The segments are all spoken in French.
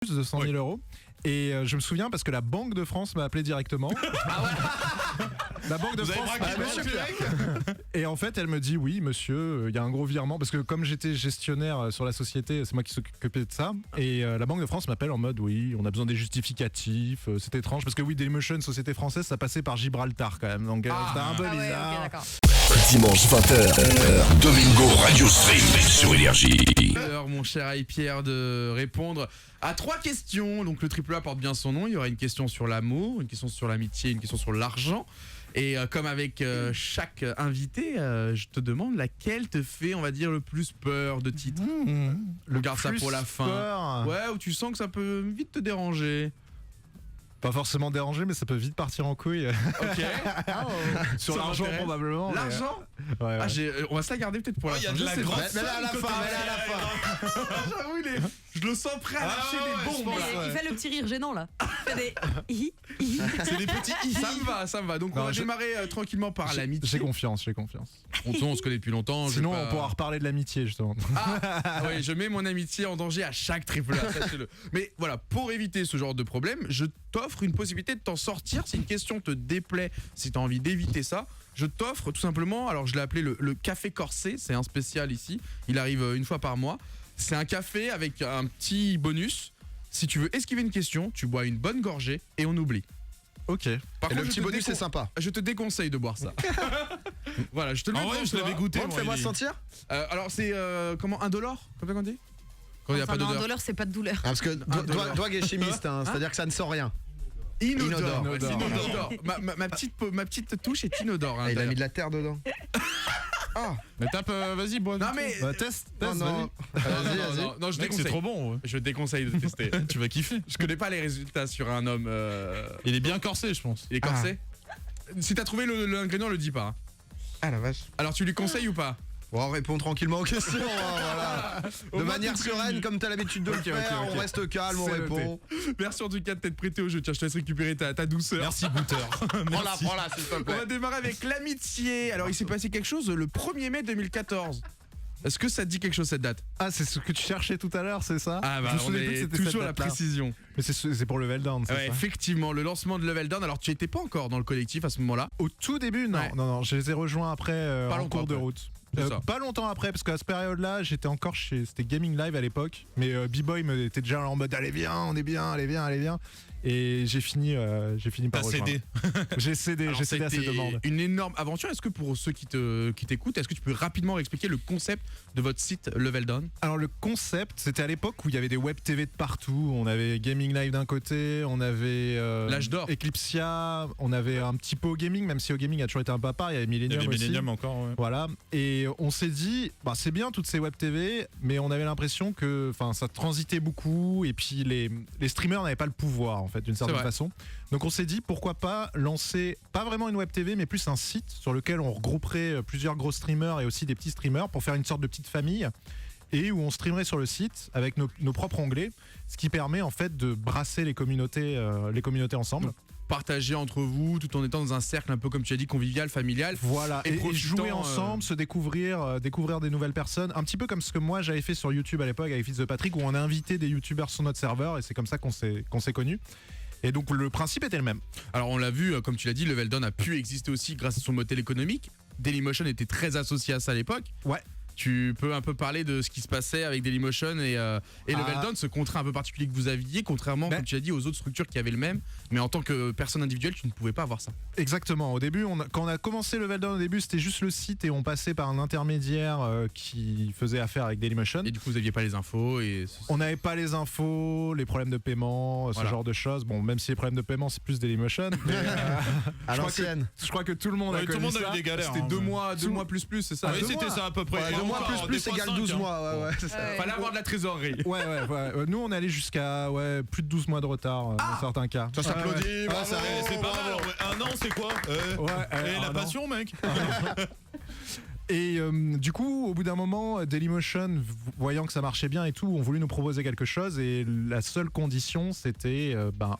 plus de 100 000 euros. Et je me souviens parce que la Banque de France m'a appelé directement. Ah ouais. La Banque de Vous avez France braqué m'a monsieur appelé. Et en fait, elle me dit oui, monsieur, il y a un gros virement parce que comme j'étais gestionnaire sur la société, c'est moi qui s'occupais de ça. Et la Banque de France m'appelle en mode oui, on a besoin des justificatifs. C'est étrange parce que oui, Dailymotion, société française, ça passait par Gibraltar quand même. Donc c'était un peu bizarre. Ok, d'accord. Dimanche 20h, Domingo Radio Stream sur Énergie. Alors, mon cher Pierre, de répondre à 3 questions. Donc le triple A porte bien son nom. Il y aura une question sur l'amour, une question sur l'amitié, une question sur l'argent. Et comme avec chaque invité, je te demande laquelle te fait, on va dire, le plus peur de titre. Le Garde ça plus pour la fin. peur. Ouais, où tu sens que ça peut vite te déranger. Pas forcément dérangé, mais ça peut vite partir en couille. Ok. Sur Ça l'argent m'intéresse. probablement. mais- L'argent. Ouais, ouais. Ah, on va se la garder peut-être pour la Il y fin. a de Je la sais grosse pas. somme côté Pierre. J'avoue, je le sens prêt à lâcher des bombes. Mais là. il fait le petit rire gênant là. Il fait des hi, hi. C'est les petits Ça me va. Donc Non, on va je- démarrer tranquillement par l'amitié. J'ai confiance. On se connaît depuis longtemps. je Sinon, vais pas- on pourra reparler de l'amitié justement. Ah oui, je mets mon amitié en danger à chaque triple A, sachez-le. Mais voilà, pour éviter ce genre de problème, je t'offre une possibilité de t'en sortir. Si une question te déplaît, si tu as envie d'éviter ça, je t'offre tout simplement, alors je l'ai appelé le café corsé, c'est un spécial ici, il arrive une fois par mois. C'est un café avec un petit bonus. Si tu veux esquiver une question, tu bois une bonne gorgée et on oublie. Ok. Par Et le contre, petit bonus, c'est sympa. je te déconseille de boire ça. Voilà, je te le mets En vrai, devant je l'avais toi. goûté. Bon, moi, fais-moi il est- sentir. Alors c'est comment, indolore, comme ça qu'on dit quand il n'y a Enfin, pas non, un d'odeur. dollar, c'est pas de douleur. Ah, parce que dollar. Doig est chimiste, hein, c'est-à-dire que ça ne sent rien. Inodore. Inodore. C'est inodore. Ma petite touche est inodore. hein, Ah, il a d'ailleurs. mis de la terre dedans. Ah, Mais tape, vas-y, bois. Non mais Bah, test. non, non. Vas-y. non, je Mec, c'est déconseille. trop bon. Ouais. Je déconseille de tester. Tu vas kiffer. Je connais pas les résultats sur un homme. Il est bien corsé, je pense. Il est corsé. Si t'as trouvé l'ingrédient, le dis pas. hein. Ah la vache. Alors tu lui conseilles ou pas? Bon, on répond tranquillement aux questions. hein, voilà. Au De moins, manière tu te sereine, préviens. comme t'as l'habitude de le Ok, faire. ok. On reste calme, on C'est répond. Merci en tout cas de t'être prêté au jeu. Tiens, je te laisse récupérer ta douceur. Merci, goûteur. Merci. Prends-la, s'il te On plaît. va démarrer avec l'amitié. Alors il s'est passé quelque chose le 1er mai 2014. Est-ce que ça te dit quelque chose cette date? Ah, c'est ce que tu cherchais tout à l'heure, c'est ça? Ah bah Je me on souvenais plus que est c'était toujours cette la date-là. précision. Mais c'est pour le Veldon, c'est Ouais, ça? effectivement, le lancement de Level Down. Alors tu étais pas encore dans le collectif à ce moment-là. Au tout début, non. Ouais. Non, je les ai rejoints après Pas en longtemps cours de après. route. C'est ça. Pas longtemps après, parce qu'à cette période-là, j'étais encore c'était Gaming Live à l'époque, mais B-Boy me était déjà en mode allez viens, on est bien, allez viens. Et j'ai fini par T'as rejoindre. cédé. J'ai cédé Alors, à ces c'était demandes. une énorme aventure. Est-ce que pour ceux qui t'écoutent, est-ce que tu peux rapidement expliquer le concept de votre site Level Down? Alors le concept, c'était à l'époque où il y avait des web TV de partout. On avait Gaming Live d'un côté, on avait L'âge d'or. Eclipsia, on avait un petit peu au gaming, même si au gaming a toujours été un peu à part. Il y avait Il y Millennium avait aussi. Millennium encore, ouais. Voilà, et on s'est dit, bah, c'est bien toutes ces web TV, mais on avait l'impression que ça transitait beaucoup, et puis les streamers n'avaient pas le pouvoir, en fait, d'une certaine vrai. façon. Donc on s'est dit, pourquoi pas lancer, pas vraiment une web TV, mais plus un site sur lequel on regrouperait plusieurs gros streamers et aussi des petits streamers pour faire une sorte de petite famille, et où on streamerait sur le site avec nos propres onglets, ce qui permet en fait de brasser les communautés ensemble. Partager entre vous tout en étant dans un cercle un peu comme tu as dit convivial, familial. Voilà, et profitant, jouer ensemble, se découvrir des nouvelles personnes, un petit peu comme ce que moi j'avais fait sur YouTube à l'époque avec Fils de Patrick, où on a invité des youtubeurs sur notre serveur, et c'est comme ça qu'on s'est connus. Et donc le principe était le même. Alors on l'a vu, comme tu l'as dit, Level Down a pu exister aussi grâce à son modèle économique. Dailymotion était très associé à ça à l'époque. Ouais. Tu peux un peu parler de ce qui se passait avec Dailymotion et Level Down, ce contrat un peu particulier que vous aviez, contrairement, comme tu as dit, aux autres structures qui avaient le même. Mais en tant que personne individuelle, tu ne pouvais pas avoir ça. Exactement. Au début, quand on a commencé le Veldon, au début, c'était juste le site et on passait par un intermédiaire qui faisait affaire avec Dailymotion. Et du coup, vous n'aviez pas les infos et... On n'avait pas les infos, les problèmes de paiement, Voilà. ce genre de choses. Bon, même si les problèmes de paiement, c'est plus Dailymotion. Mais, À l'ancienne. je crois que tout le monde a Ouais, tout le connu monde ça. a eu des galères. C'était hein, 2 ouais. mois, 2 mois plus, c'est ça. Ouais, Deux c'était mois. ça à peu près. Ouais, Et 2 mois encore, plus des fois égale 5, 12 hein. mois. Ouais, c'est ça. Ouais. Fallait avoir de la trésorerie. Ouais. Nous, on allait jusqu'à plus de 12 mois de retard dans certains cas. Ça s'applaudit. Ouais. bravo, Ça, c'est pas mal. bravo. Ouais. Un an, c'est quoi Ouais, la un an. passion, mec. Et du coup, au bout d'un moment, Dailymotion, voyant que ça marchait bien et tout, ont voulu nous proposer quelque chose. Et la seule condition, c'était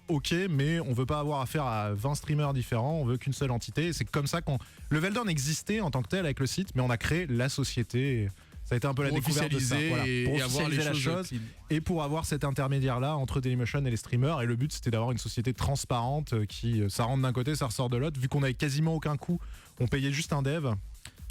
ok, mais on veut pas avoir affaire à 20 streamers différents, on veut qu'une seule entité. Et c'est comme ça le Veldon existait en tant que tel avec le site, mais on a créé la société. Ça a été un peu la Pour découverte de ça. officialiser Voilà. et Pour avoir les officialiser la choses chose clean. et pour avoir cet intermédiaire-là entre Dailymotion et les streamers. Et le but, c'était d'avoir une société transparente qui, ça rentre d'un côté, ça ressort de l'autre. Vu qu'on avait quasiment aucun coût, on payait juste un dev.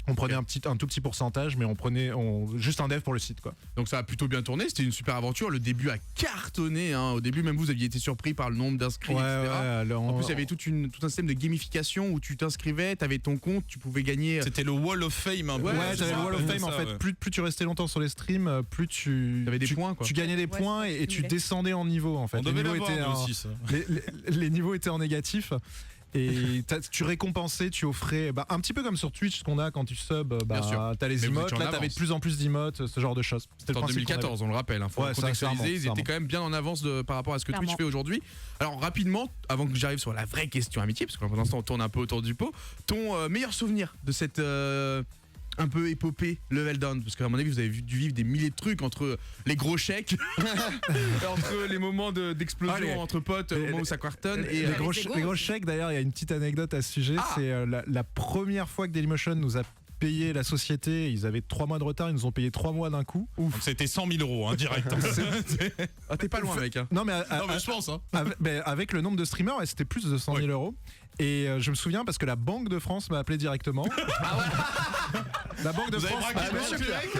On prenait un tout petit pourcentage, mais on prenait juste un dev pour le site, quoi. Donc ça a plutôt bien tourné, c'était une super aventure. Le début a cartonné. Au début, même vous aviez été surpris par le nombre d'inscrits, etc. En plus, il y avait tout un système de gamification où tu t'inscrivais, tu avais ton compte, tu pouvais gagner. C'était le Wall of Fame un peu. Ouais, c'est t'avais ça, le Wall of ouais, Fame en ça, fait. ouais. Plus tu restais longtemps sur les streams, plus tu T'avais des points, quoi. Tu gagnais des Ouais, points ça et tu accumulait. descendais en niveau en fait. On devait les, niveaux l'avoir étaient nous en- aussi, ça. les niveaux étaient en négatif. Et tu récompensais, tu offrais un petit peu comme sur Twitch ce qu'on a quand tu sub, Bien sûr. t'as les Mais vous emotes, étiez en là t'avais de avance. plus en plus d'emotes, ce genre de choses. C'était le En principe qu'on 2014, on le rappelle, faut Ouais, ça, contextualiser, clairement, ils étaient quand même bien en avance par rapport à ce que Twitch Clairement. fait aujourd'hui. Alors rapidement, avant que j'arrive sur la vraie question amitié, parce que pour l'instant on tourne un peu autour du pot, ton meilleur souvenir de cette un peu épopée Level Down, parce qu'à mon avis vous avez dû vivre des milliers de trucs entre les gros chèques, entre les moments d'explosion Allez. entre potes, au moment où ça cartonne, et Les gros, les égos les gros aussi. chèques, d'ailleurs, il y a une petite anecdote à ce sujet. Ah. C'est la première fois que Dailymotion nous a payé la société. Ils avaient 3 mois de retard, ils nous ont payé 3 mois d'un coup. Donc c'était 100 000 euros, hein, direct. ah, t'es pas loin mec. Non, mais, Non, mais je pense, hein. avec le nombre de streamers, ouais, c'était plus de 100 000 euros. Et je me souviens parce que la Banque de France m'a appelé directement. La Banque de Vous avez France. braqué monsieur direct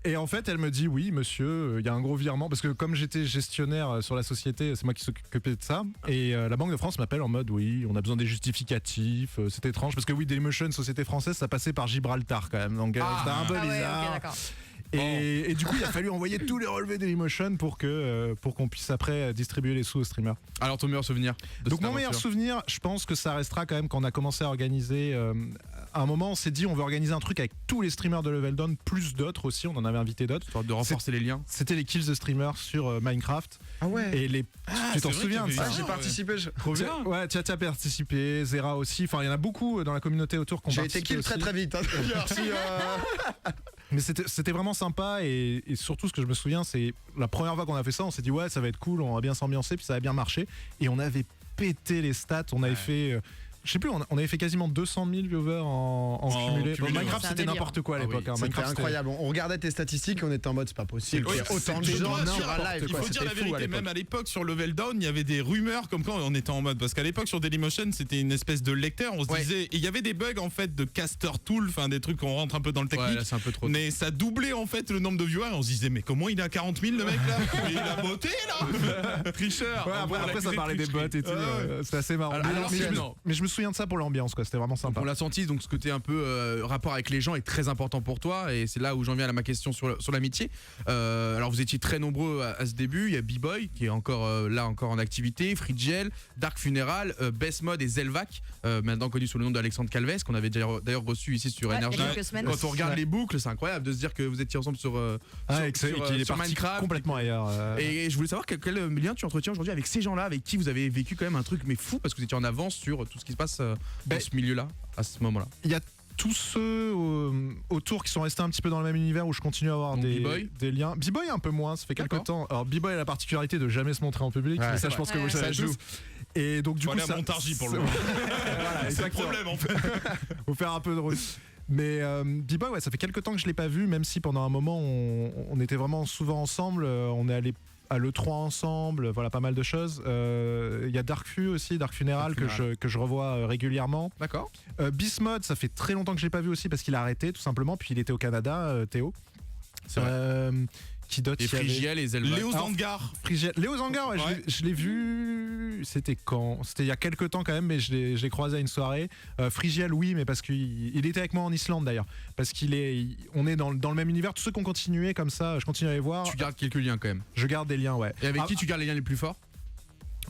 Et en fait, elle me dit oui, monsieur, il y a un gros virement parce que comme j'étais gestionnaire sur la société, c'est moi qui s'occupais de ça. Et la Banque de France m'appelle en mode oui, on a besoin des justificatifs. C'est étrange parce que oui, Dailymotion, société française, ça passait par Gibraltar quand même. Donc c'était un peu Ah ouais, bizarre. ok, d'accord. Et du coup, il a fallu envoyer tous les relevés Dailymotion pour qu'on puisse après distribuer les sous aux streamers. Alors ton meilleur souvenir de Donc cette mon meilleur aventure. souvenir, je pense que ça restera quand même quand on a commencé à organiser. À un moment, on s'est dit on veut organiser un truc avec tous les streamers de Level Down, plus d'autres aussi. On en avait invité d'autres. Histoire de renforcer les liens. C'était les kills de streamers sur Minecraft. Ah ouais. Et tu t'en c'est vrai souviens de qu'il y ça avait Ah, j'ai ouais. participé. Trop bien. Ouais, tu as participé, Zera aussi. Enfin, il y en a beaucoup dans la communauté autour qui ont J'ai été participé kill très aussi. très vite. Hein, d'ailleurs, si, Mais c'était vraiment sympa et surtout ce que je me souviens, c'est la première fois qu'on a fait ça, on s'est dit ouais, ça va être cool, on va bien s'ambiancer, puis ça a bien marché. Et on avait pété les stats, on avait fait. Je sais plus, on avait fait quasiment 200 000 viewers en cumulé. cumulé, Minecraft, ouais. c'était C'est un n'importe quoi à délire. l'époque. Ah oui, hein. C'était Minecraft, incroyable. On regardait tes statistiques et on était en mode c'est pas possible. qu'il y ait autant de gens sur un live. Il quoi. faut dire C'était la fou à vérité, l'époque. même à l'époque sur Level Down, il y avait des rumeurs comme quoi on était en mode. Parce qu'à l'époque sur Dailymotion, c'était une espèce de lecteur. On se Ouais. disait. Et il y avait des bugs en fait de caster tool, enfin des trucs qu'on rentre un peu dans le technique. Ouais, là c'est un peu trop. Mais ça doublait en fait le nombre de viewers et on se disait mais comment il a 40 000 le mec là? Mais il a botté là. Tricheur. Ouais, après ça parlait des bots et tout. C'était assez marrant. Alors, Mais je me souviens de ça pour l'ambiance, quoi. C'était vraiment sympa. On l'a senti, donc ce côté un peu rapport avec les gens est très important pour toi et c'est là où j'en viens à ma question sur l'amitié. Alors vous étiez très nombreux à ce début, il y a B-Boy qui est encore là encore en activité, Frigiel, Dark Funeral, Best Mode et Zelvac, maintenant connu sous le nom d'Alexandre Calves qu'on avait d'ailleurs reçu ici sur Ouais, Énergie. il y a quelques semaines. Quand on regarde les boucles, c'est incroyable de se dire que vous étiez ensemble sur qu'il est sur parti Minecraft. complètement ailleurs. Et je voulais savoir quel lien tu entretiens aujourd'hui avec ces gens-là, avec qui vous avez vécu quand même un truc mais fou parce que vous étiez en avance sur tout ce qui se passe dans ce milieu-là à ce moment-là. Il y a tous ceux autour qui sont restés un petit peu dans le même univers où je continue à avoir Donc B-Boy des liens. B-Boy un peu moins, ça fait quelques D'accord. temps. Alors B-Boy a la particularité de jamais se montrer en public, Ouais, mais ça c'est je pense vrai. que vous le Ouais, savez ça joue. tous. Et donc du Faut coup aller à ça, Montargis pour le ça- moment. Voilà, C'est le exactement. problème en fait. Faut faire un peu de route. Mais B-Boy, ouais, ça fait quelques temps que je l'ai pas vu, même si pendant un moment on était vraiment souvent ensemble. On est allé à l'E3 ensemble, voilà, pas mal de choses. Il y a Dark Fu aussi, Dark Funeral, que je revois régulièrement. D'accord. Beast Mode, ça fait très longtemps que je l'ai pas vu aussi parce qu'il a arrêté tout simplement, puis il était au Canada, Théo. C'est vrai. Qui d'autre Et il y avait Frigiel et Zelvac. Léo Alors, Zangar. Léo Zangar, ouais, Ouais. je l'ai vu. C'était quand? C'était il y a quelques temps quand même, mais je l'ai croisé à une soirée. Frigiel, oui, mais parce qu'il était avec moi en Islande d'ailleurs. Parce on est dans le même univers. Tous ceux qui ont continué comme ça, je continue à les voir. Tu gardes quelques liens quand même. Je garde des liens, ouais. Et avec Ah, qui tu gardes les liens les plus forts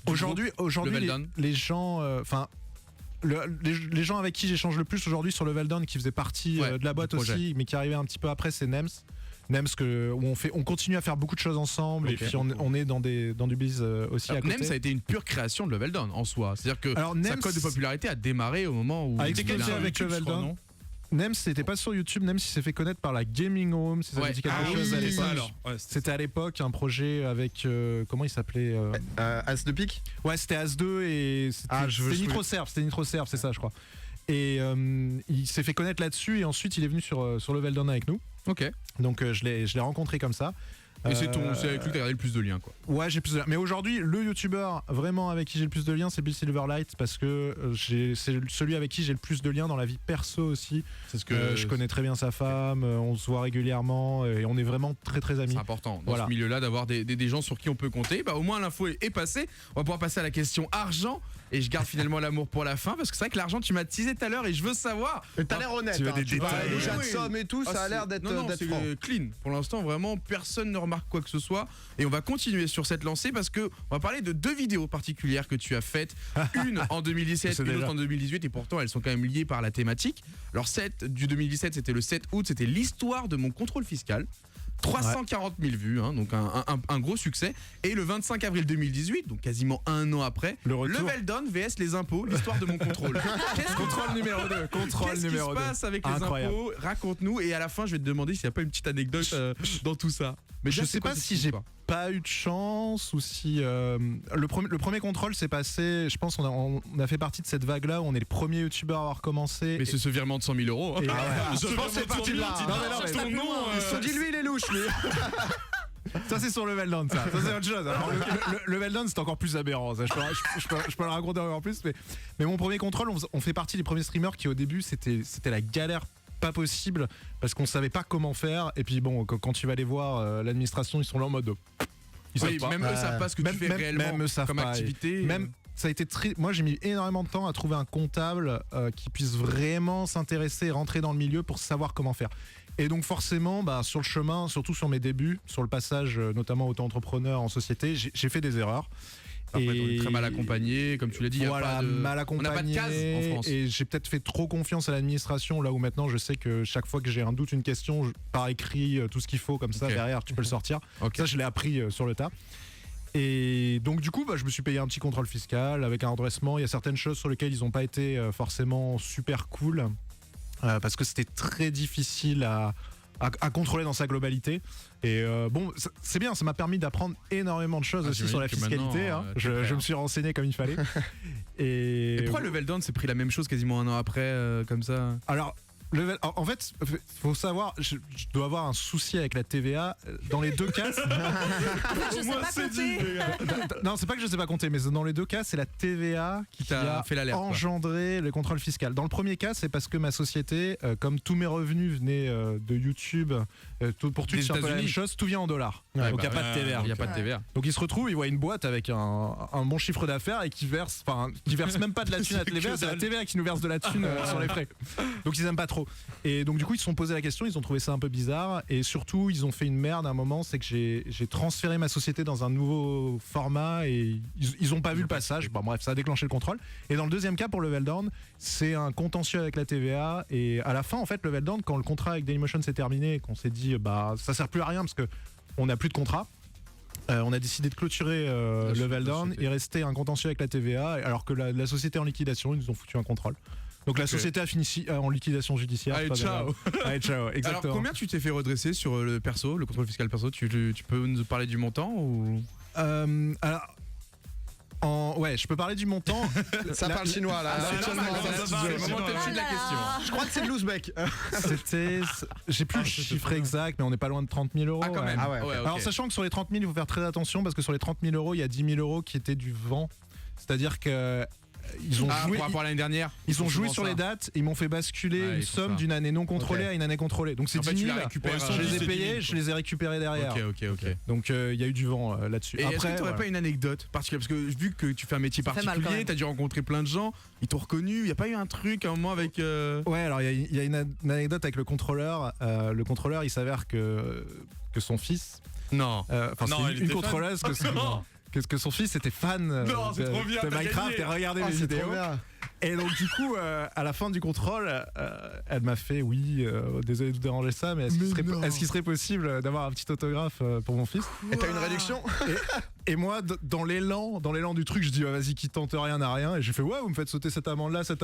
du Aujourd'hui, Level Down. les gens. Enfin. Les gens avec qui j'échange le plus aujourd'hui sur Level Down, qui faisaient partie Ouais, de la boîte du projet. aussi, mais qui arrivaient un petit peu après, c'est Nems. Nems, où on continue à faire beaucoup de choses ensemble, et Ok. puis on est dans du biz aussi à Alors, côté. Nems a été une pure création de Level Down en soi. C'est-à-dire que Alors, sa Nems- cote de popularité a démarré au moment où A il explosé a- avec YouTube, Level je crois, Down. non? Nems n'était pas sur YouTube, Nems il s'est fait connaître par la Gaming Room, si ça Ouais. vous dit quelque Ah chose oui, à c'est l'époque. ça alors. Ouais, C'était à l'époque un projet avec comment il s'appelait As de pique. Ouais, c'était As2 et c'était Ah, je veux c'était jouer. NitroServe, c'est ça je crois. Et il s'est fait connaître là-dessus et ensuite il est venu sur Level Down avec nous. Ok. Donc je l'ai rencontré comme ça. Et c'est avec lui que t'as gardé le plus de liens, quoi. Ouais, j'ai plus de liens. Mais aujourd'hui, le youtubeur vraiment avec qui j'ai le plus de liens, c'est Bill Silverlight, parce que c'est celui avec qui j'ai le plus de liens dans la vie perso aussi. C'est ce que Je connais très bien sa femme, on se voit régulièrement et on est vraiment très très amis. C'est important dans ce milieu-là d'avoir des gens sur qui on peut compter. Bah, au moins l'info est passée. On va pouvoir passer à la question argent. Et je garde finalement l'amour pour la fin, parce que c'est vrai que l'argent, tu m'as teasé tout à l'heure et je veux savoir. Mais t'as l'air honnête. Tu veux des Tu parles détails. déjà de Oui. somme et tout, ça a l'air d'être Non, c'est franc. clean. Pour l'instant, vraiment, personne ne remarque quoi que ce soit. Et on va continuer sur cette lancée parce que on va parler de 2 vidéos particulières que tu as faites. Une en 2017 C'est et l'autre déjà. en 2018. Et pourtant, elles sont quand même liées par la thématique. Alors, du 2017, c'était le 7 août. C'était l'histoire de mon contrôle fiscal. 340 000 vues, hein, donc un gros succès. Et le 25 avril 2018, donc quasiment un an après, Le retour. Level Down vs les impôts, l'histoire de mon contrôle. Contrôle numéro 2. Contrôle Qu'est-ce qui numéro se 2. passe avec les Incroyable. impôts? Raconte-nous, et à la fin je vais te demander s'il n'y a pas une petite anecdote dans tout ça. Mais Je déjà, sais c'est quoi pas cette si j'ai histoire? pas eu de chance ou si le premier contrôle s'est passé. Je pense qu'on a fait partie de cette vague-là où on est les premiers youtubeurs à avoir commencé. Mais c'est ce virement de 100 000 euros. Et- Je pense que c'est parti de là. Non, mais non, mais ton nom. Ils se sont dit, lui, il est louche, lui. Ça c'est sur Level Down, ça c'est autre chose. Alors, le Level Down c'est encore plus aberrant, ça. Je peux le raconter encore plus, mais mon premier contrôle, on fait partie des premiers streamers qui au début c'était la galère pas possible parce qu'on savait pas comment faire, et puis bon quand tu vas les voir, l'administration ils sont là en mode ils Oui, savent pas. même eux savent pas ce que tu fais réellement même eux savent comme pas, activité. Même ça a été moi j'ai mis énormément de temps à trouver un comptable qui puisse vraiment s'intéresser et rentrer dans le milieu pour savoir comment faire. Et donc forcément, sur le chemin, surtout sur mes débuts, sur le passage notamment auto-entrepreneur en société, j'ai fait des erreurs. Après, on est très mal accompagné, comme tu l'as dit. Voilà, mal accompagné. On n'a pas de case en France. Et j'ai peut-être fait trop confiance à l'administration, là où maintenant je sais que chaque fois que j'ai un doute, une question, par écrit, tout ce qu'il faut, comme ça, Ok. derrière, tu peux le sortir. Ok. Ça, je l'ai appris sur le tas. Et donc du coup, je me suis payé un petit contrôle fiscal avec un redressement. Il y a certaines choses sur lesquelles ils n'ont pas été forcément super cool, parce que c'était très difficile à contrôler dans sa globalité. Et bon, c'est bien, ça m'a permis d'apprendre énormément de choses aussi sur la j'imagine que fiscalité. maintenant, t'es Je prêt, me suis renseigné comme il fallait. Et pourquoi Level Down s'est pris la même chose quasiment un an après, comme ça? Alors, en fait, faut savoir, je dois avoir un souci avec la TVA. Dans les deux cas, Je sais pas compter. non, c'est pas que je sais pas compter, mais dans les deux cas, c'est la TVA qui t'a a fait l'alerte, quoi. engendré le contrôle fiscal. Dans le premier cas, c'est parce que ma société, comme tous mes revenus venaient de YouTube, pour Twitch, Des c'est un peu la même États-Unis. chose, tout vient en dollars. Ouais, donc il n'y a bah, pas de TVA. Il n'y a pas de TVA. Donc il se retrouve, il voit une boîte avec un bon chiffre d'affaires et qui verse même pas de la thune à TVA, c'est la TVA qui nous verse de la thune sur les frais. Donc ils aiment pas trop. Et donc du coup ils se sont posé la question, ils ont trouvé ça un peu bizarre, et surtout ils ont fait une merde à un moment, c'est que j'ai transféré ma société dans un nouveau format et ils ont pas vu le passage. Bon bref, ça a déclenché le contrôle. Et dans le deuxième cas pour Level Down, c'est un contentieux avec la TVA, et à la fin en fait Level Down, quand le contrat avec Dailymotion s'est terminé et qu'on s'est dit ça sert plus à rien parce que on n'a plus de contrat. On a décidé de clôturer Level Down et rester un contentieux avec la TVA, alors que la société est en liquidation, ils nous ont foutu un contrôle. Donc la société a fini en liquidation judiciaire. Allez, ciao. Allez, ciao, exactement. Alors combien tu t'es fait redresser sur le perso, le contrôle fiscal perso? Tu peux nous parler du montant ou? Ouais, je peux parler du montant. Ça parle chinois, là. c'est le moment touchy de la question. Je crois que c'est de l'ouzbek. J'ai plus le chiffre exact, mais on n'est pas loin de 30 000 euros. Ah, quand même. Ah ouais. ok. Alors sachant que sur les 30 000, il faut faire très attention parce que sur les 30 000 euros, il y a 10 000 euros qui étaient du vent. C'est-à-dire que ils ont joué. Par rapport à l'année dernière. Ils ont joué souvent sur ça. les dates, ils m'ont fait basculer Ouais, une ils font somme ça. d'une année non contrôlée Ok. à une année contrôlée. Donc c'est En fait, 10 tu 000. l'as récupéré. Je les ai c'est 10 000, payés, je les ai récupérés derrière. Ok. Donc il y a eu du vent là-dessus. Et est-ce que Après, tu n'aurais voilà. pas une anecdote particulière? Parce que vu que tu fais un métier Ça fait mal, quand particulier, même. tu as dû rencontrer plein de gens, ils t'ont reconnu, il n'y a pas eu un truc à un moment avec. Ouais, alors il y a une anecdote avec le contrôleur. Le contrôleur, il s'avère que son fils, Non. enfin Non, c'est il une était contrôleuse Non. que son fils était fan Non, c'est trop bien, de t'as Minecraft gagné. et regardait Ah, mes c'est trop vidéos. bien. Et donc du coup, à la fin du contrôle, elle m'a fait désolé de vous déranger ça, mais est-ce qu'il serait possible d'avoir un petit autographe pour mon fils? Et t'as une réduction? Et moi, dans l'élan du truc, je dis vas-y, qui tente rien n'a rien. Et j'ai fait ouais, vous me faites sauter cette amende là. Et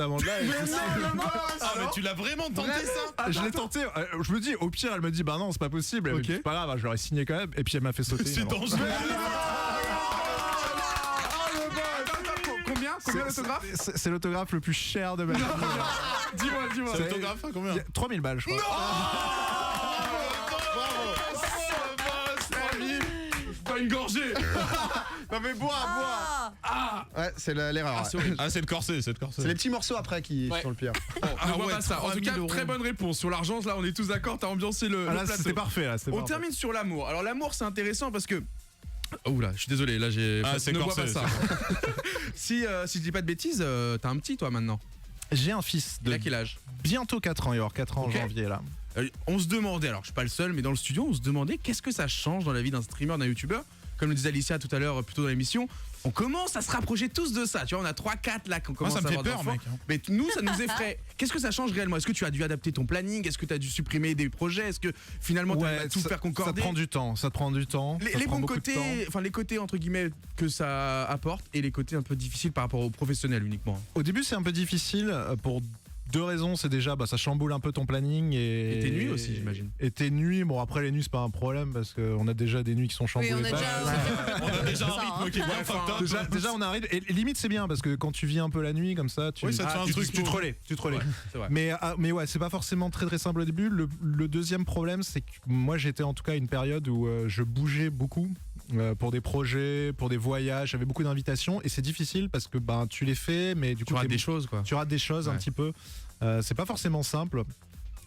Ah, mais tu l'as vraiment tenté ça? je l'ai tenté. Je me dis au pire, elle me dit bah non, c'est pas possible. Elle me dit, c'est pas grave, je l'aurais signé quand même. Et puis elle m'a fait sauter. C'est Alors, dangereux. Combien l'autographe? c'est l'autographe le plus cher de ma vie. Dis-moi. C'est l'autographe à combien? 3000 balles, je crois. Non mais bois. Ah, Ouais, c'est l'erreur. Ah, c'est horrible. Ah, c'est le corset, c'est le corset. C'est les petits morceaux après qui Ouais. sont le pire. Bon, Ah ne vois ouais, pas ça. En tout 3000 cas, euros. très bonne réponse. Sur l'argent, là, on est tous d'accord, t'as ambiancé le Ah, là, plateau. c'était parfait. Là, c'était On parfait. termine sur l'amour. Alors l'amour, c'est intéressant parce que... Oh là, je suis désolé, là j'ai... Ah, c'est ne vois corsé, pas ça. si je dis pas de bêtises, t'as un petit toi maintenant. J'ai un fils Il de a quel âge? bientôt 4 ans. Il va avoir 4 ans Ok. en janvier là. On se demandait, alors je suis pas le seul, mais dans le studio, on se demandait qu'est-ce que ça change dans la vie d'un streamer, d'un youtubeur. Comme le disait Alicia tout à l'heure, plutôt dans l'émission, on commence à se rapprocher tous de ça. Tu vois, on a 3-4 là qu'on Moi, commence ça me à fait avoir des peur, enfants. mec. hein. Mais nous, ça nous effraie. Qu'est-ce que ça change réellement? Est-ce que tu as dû adapter ton planning? Est-ce que tu as dû supprimer des projets? Est-ce que finalement tu as tout ça, faire concorder? Ça te prend du temps. Ça te prend du temps. ça Les prend bons beaucoup de côtés, temps. enfin les côtés entre guillemets que ça apporte et les côtés un peu difficiles par rapport aux professionnels uniquement. Au début, c'est un peu difficile pour 2 raisons. C'est déjà, ça chamboule un peu ton planning Et tes nuits aussi, j'imagine. Et tes nuits, bon après les nuits c'est pas un problème parce qu'on a déjà des nuits qui sont oui, chamboulées. on a déjà. On a déjà un Ça, hein. rythme qui est bien Enfin, fucked up. Déjà on arrive et limite c'est bien parce que quand tu vis un peu la nuit comme ça, tu Oui, ça te fait un truc tu te pour- relais, tu te relais. Ouais, c'est vrai. Mais ouais, c'est pas forcément très simple au début. Le deuxième problème, c'est que moi j'étais en tout cas à une période où je bougeais beaucoup pour des projets, pour des voyages, j'avais beaucoup d'invitations et c'est difficile parce que tu les fais, mais du Tu coup rates t'es- des choses quoi. tu rates des choses un Ouais. petit peu. C'est pas forcément simple.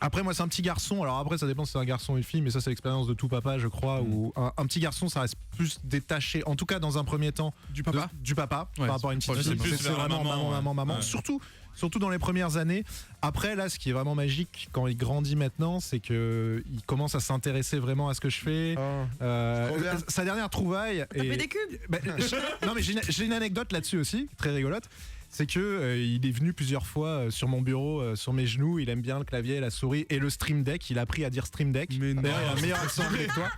Après moi c'est un petit garçon, alors après ça dépend si c'est un garçon ou une fille, mais ça c'est l'expérience de tout papa je crois, où un petit garçon ça reste plus détaché, en tout cas dans un premier temps, Du papa. du papa Ouais, par rapport à une petite c'est fille. plus C'est vers la vraiment maman, maman. ouais. Surtout dans les premières années. Après là ce qui est vraiment magique quand il grandit maintenant, c'est que il commence à s'intéresser vraiment à ce que je fais. Trop bien. Sa dernière trouvaille T'as fait des cubes? non mais j'ai une anecdote là-dessus aussi, très rigolote. C'est que il est venu plusieurs fois sur mon bureau, sur mes genoux. Il aime bien le clavier, la souris et le Stream Deck. Il a appris à dire Stream Deck. Mais non. D'ailleurs, il a un meilleur accent que toi.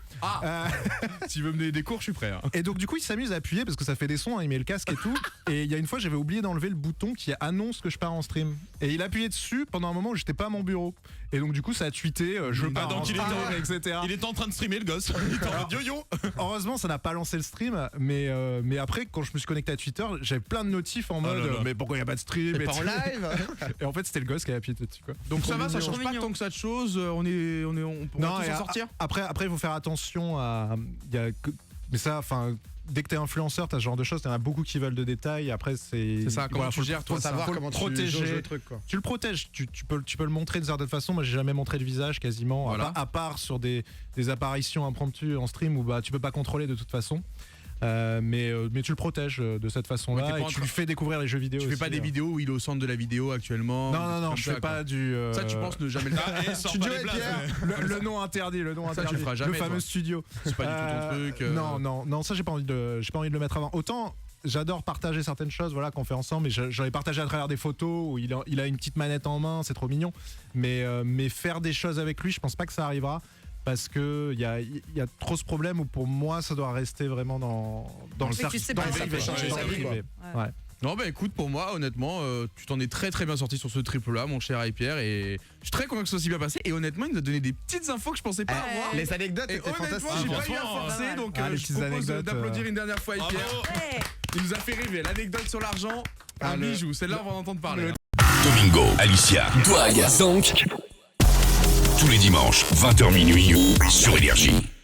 Si tu veux me donner des cours, je suis prêt. hein. Et donc du coup, il s'amuse à appuyer parce que ça fait des sons. Il met le casque et tout. Et il y a une fois, j'avais oublié d'enlever le bouton qui annonce que je pars en stream. Et il appuyait dessus pendant un moment où j'étais pas à mon bureau. Et donc du coup, ça a tweeté. Je Ah, pars donc en il stream, était etc. Il était en train de streamer le gosse. Il était en mode yo-yo. Heureusement, ça n'a pas lancé le stream, mais après, quand je me suis connecté à Twitter, j'avais plein de notifs en mode là là. mais pourquoi il n'y a pas de stream C'est et pas en tout. live. Et en fait, c'était le gosse qui avait appuyé dessus quoi. Donc ça va, ça mignon. change pas tant que ça de choses. On va tous et s'en sortir. Après, il faut faire attention à. Mais ça, enfin. Dès que t'es influenceur, t'as ce genre de choses, t'en as beaucoup qui veulent de détails. Après, C'est ça, comment tu gères, toi, Faut savoir faut le comment tu protéger. jauges le truc quoi. Tu le protèges, tu peux le montrer de certaine façon. Moi, j'ai jamais montré le visage quasiment, Voilà. à part sur des apparitions impromptues en stream où tu peux pas contrôler de toute façon. Mais tu le protèges de cette Ouais, façon-là t'es pas et en tu train- lui fais découvrir les jeux vidéo. Tu fais aussi, pas des vidéos où il est au centre de la vidéo actuellement. Non, comme je ça, fais quoi. pas du. Ça, tu penses ne jamais le faire. Ah, et sors Studio pas les et places, Pierre. mais- le nom interdit, le nom Ça, tu interdit. le feras jamais, le fameux toi. studio. C'est pas du tout ton truc. Non, ça j'ai pas envie de le mettre avant. Autant j'adore partager certaines choses, voilà, qu'on fait ensemble. Et j'en ai partagé à travers des photos où il a une petite manette en main, c'est trop mignon. Mais faire des choses avec lui, je pense pas que ça arrivera. Parce que il y a trop ce problème où pour moi ça doit rester vraiment dans le Oui, cercle. tu sais dans pas, le ça privé, peut changer dans sa le vie, quoi. privé. Ouais. Ouais. Non, bah écoute, pour moi, honnêtement, tu t'en es très très bien sorti sur ce triple-là, mon cher Pierre. Et je suis très content que ça soit si bien passé. Et honnêtement, il nous a donné des petites infos que je pensais pas avoir. Les anecdotes Et étaient honnêtement, fantastiques. j'ai pas eu à franchement, forcer. ouais. Donc Ah, les je petites propose anecdotes, d'applaudir une dernière fois Bravo. Pierre. Ouais. Il nous a fait rêver. L'anecdote sur l'argent, un bijou. Celle-là, on va en entendre parler. Domingo, Alicia, Douag, Zonk. Tous les dimanches, 20h minuit, sur Énergie.